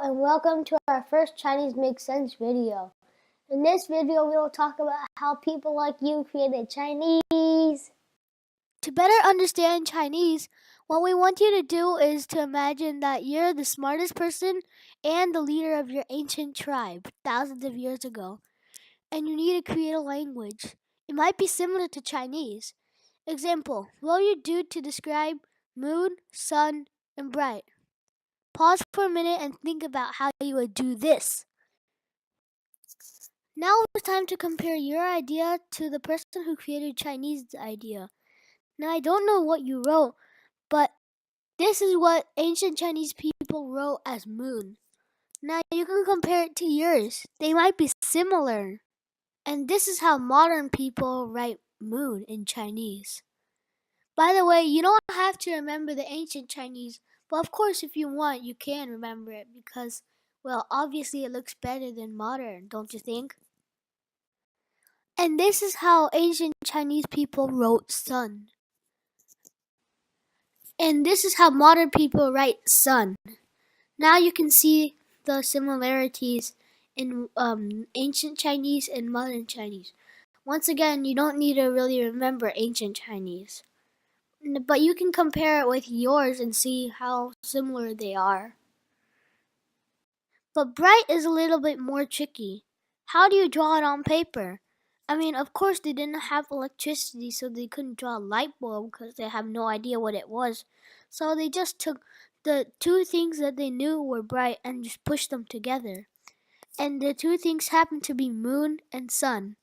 and welcome to our first Chinese Makes Sense video. In this video, we will talk about how people like you created Chinese. To better understand Chinese, what we want you to do is to imagine that you're the smartest person and the leader of your ancient tribe thousands of years ago, and you need to create a language. It might be similar to Chinese. Example, what will you do to describe moon, sun, and bright? Pause for a minute and think about how you would do this. Now it's time to compare your idea to the person who created Chinese idea. Now I don't know what you wrote, but this is what ancient Chinese people wrote as moon. Now you can compare it to yours. They might be similar. And this is how modern people write moon in Chinese. By the way, you don't have to remember the ancient Chinese, but of course if you want, you can remember it because, well, obviously it looks better than modern, don't you think? And this is how ancient Chinese people wrote sun. And this is how modern people write sun. Now you can see the similarities in ancient Chinese and modern Chinese. Once again, you don't need to really remember ancient Chinese, but you can compare it with yours and see how similar they are. But bright is a little bit more tricky. How do you draw it on paper? I mean, of course they didn't have electricity, so they couldn't draw a light bulb because they have no idea what it was. So they just took the two things that they knew were bright and just pushed them together. And the two things happened to be moon and sun.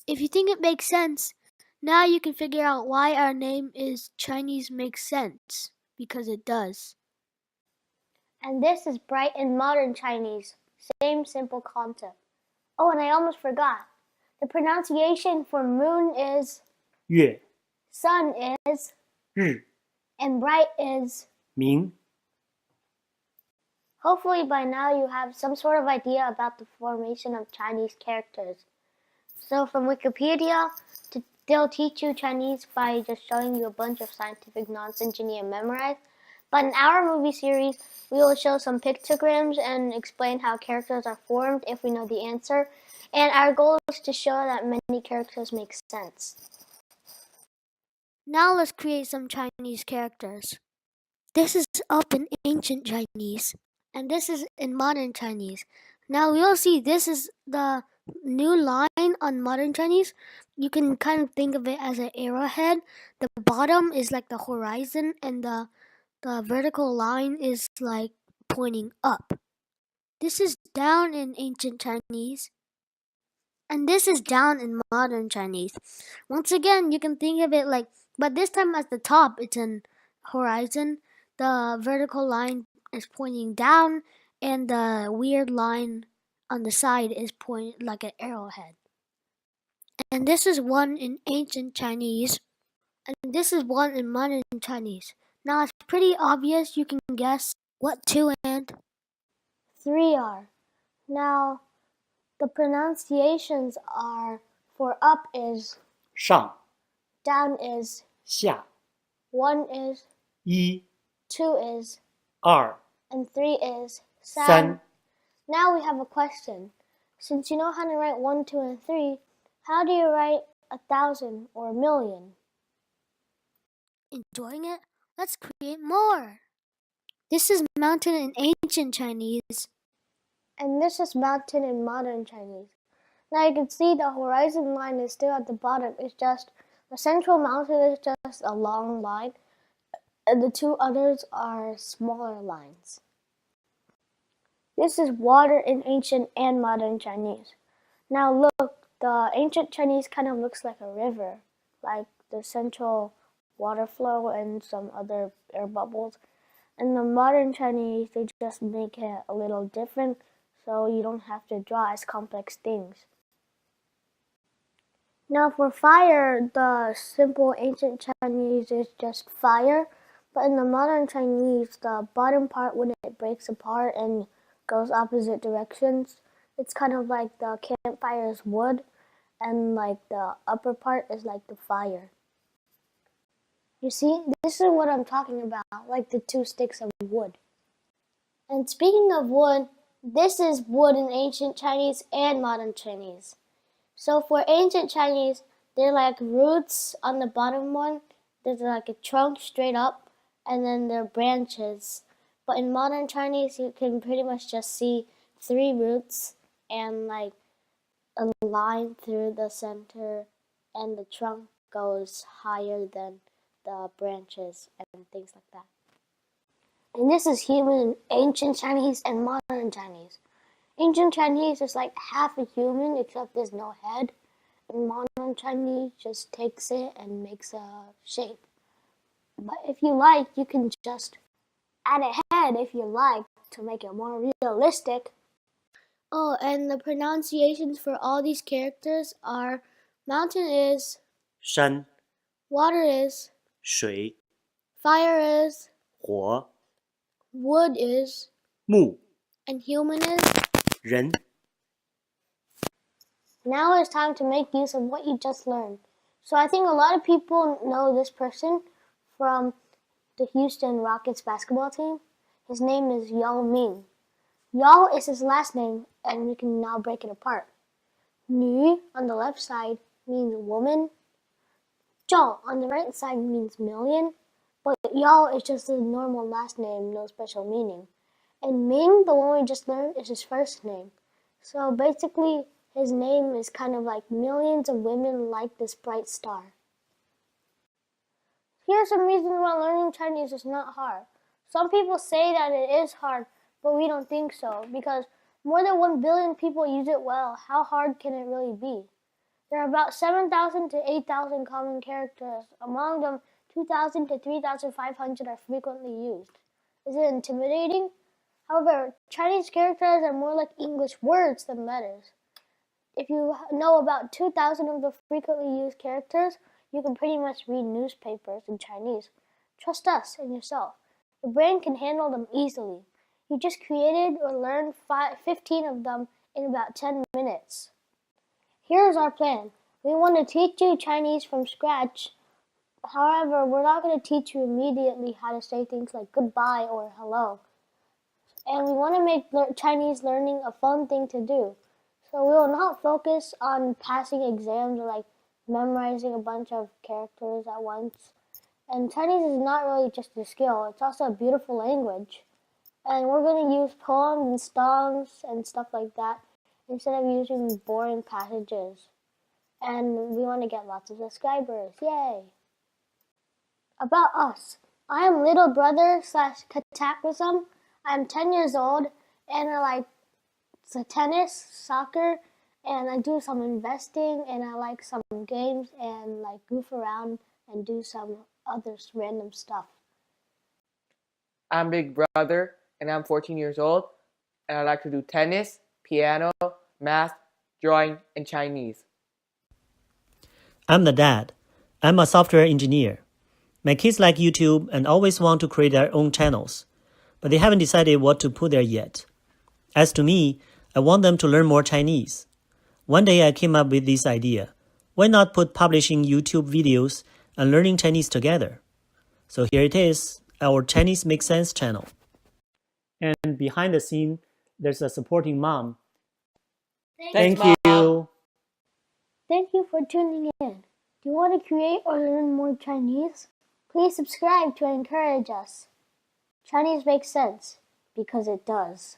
If you think it makes sense, now you can figure out why our name is Chinese Makes Sense, because it does. And this is bright in modern Chinese. Same simple concept. Oh, and I almost forgot. The pronunciation for moon is 月 sun is 日 and bright is. 明 Hopefully by now you have some sort of idea about the formation of Chinese characters. So from Wikipedia, they'll teach you Chinese by just showing you a bunch of scientific nonsense you need to memorize. But in our movie series, we will show some pictograms and explain how characters are formed if we know the answer. And our goal is to show that many characters make sense. Now let's create some Chinese characters. This is up in ancient Chinese, and this is in modern Chinese. Now we'll see this is the new line on modern Chinese. You can kind of think of it as an arrowhead. The bottom is like the horizon, and the vertical line is like pointing up. This is down in ancient Chinese, and this is down in modern Chinese. Once again, you can think of it like, but this time at the top, it's an horizon. The vertical line is pointing down, and the weird line on the side is pointing like an arrowhead. And this is one in ancient Chinese, and this is one in modern Chinese. Now it's pretty obvious you can guess what 2 and 3 are. Now, the pronunciations are for up is, 上 down is, 下 1 is, 一 2 is, 二 and 3 is 三 3. Now we have a question. Since you know how to write 1, 2, and 3, how do you write 1,000 or 1,000,000? Enjoying it? Let's create more. This is mountain in ancient Chinese. And this is mountain in modern Chinese. Now you can see the horizon line is still at the bottom. It's just the central mountain is just a long line, and the two others are smaller lines. This is water in ancient and modern Chinese. Now look, the ancient Chinese kind of looks like a river, like the central water flow and some other air bubbles. In the modern Chinese, they just make it a little different, so you don't have to draw as complex things. Now for fire, the simple ancient Chinese is just fire, but in the modern Chinese, the bottom part, when it breaks apart and goes opposite directions, it's kind of like the campfire is wood, and like the upper part is like the fire. You see, this is what I'm talking about, like the two sticks of wood. And speaking of wood, this is wood in ancient Chinese and modern Chinese. So for ancient Chinese, they're like roots on the bottom one. There's like a trunk straight up, and then there are branches. But in modern Chinese, you can pretty much just see 3 roots and like a line through the center, and the trunk goes higher than the branches and things like that. And this is human in ancient Chinese and modern Chinese. Ancient Chinese is like half a human, except there's no head. And modern Chinese just takes it and makes a shape. But if you like, you can just add a head if you like to make it more realistic. Oh, and the pronunciations for all these characters are mountain is, 山 water is, 水 fire is, 火 wood is, 木 and human is. 人 Now it's time to make use of what you just learned. So I think a lot of people know this person from the Houston Rockets basketball team. His name is Yao Ming. Yao is his last name, and we can now break it apart. 女 on the left side means woman. 赵 on the right side means million. But Yao is just a normal last name, no special meaning. And Ming, the one we just learned, is his first name. So basically, his name is kind of like millions of women like this bright star. Here are some reasons why learning Chinese is not hard. Some people say that it is hard, but we don't think so, because more than 1 billion people use it well. How hard can it really be? There are about 7,000 to 8,000 common characters. Among them, 2,000 to 3,500 are frequently used. Is it intimidating? However, Chinese characters are more like English words than letters. If you know about 2,000 of the frequently used characters, you can pretty much read newspapers in Chinese. Trust us and yourself. Your brain can handle them easily. You just created or learned 15 of them in about 10 minutes. Here's our plan. We want to teach you Chinese from scratch. However, we're not going to teach you immediately how to say things like goodbye or hello. And we want to make Chinese learning a fun thing to do. So we will not focus on passing exams or like memorizing a bunch of characters at once. And Chinese is not really just a skill, it's also a beautiful language. And we're going to use poems and songs and stuff like that instead of using boring passages. And we want to get lots of subscribers. Yay! About us. I am little brother / cataclysm. I'm 10 years old and I like tennis, soccer, and I do some investing, and I like some games and like goof around and do some other random stuff. I'm Big Brother, and I'm 14 years old, and I like to do tennis, piano, math, drawing, and Chinese. I'm the dad. I'm a software engineer. My kids like YouTube and always want to create their own channels, but they haven't decided what to put there yet. As to me, I want them to learn more Chinese. One day I came up with this idea. Why not put publishing YouTube videos and learning Chinese together? So here it is, our Chinese Makes Sense channel. And behind the scene, there's a supporting mom. Thanks, Thank Mom. you. Thank you for tuning in. Do you want to create or learn more Chinese? Please subscribe to encourage us. Chinese makes sense because it does.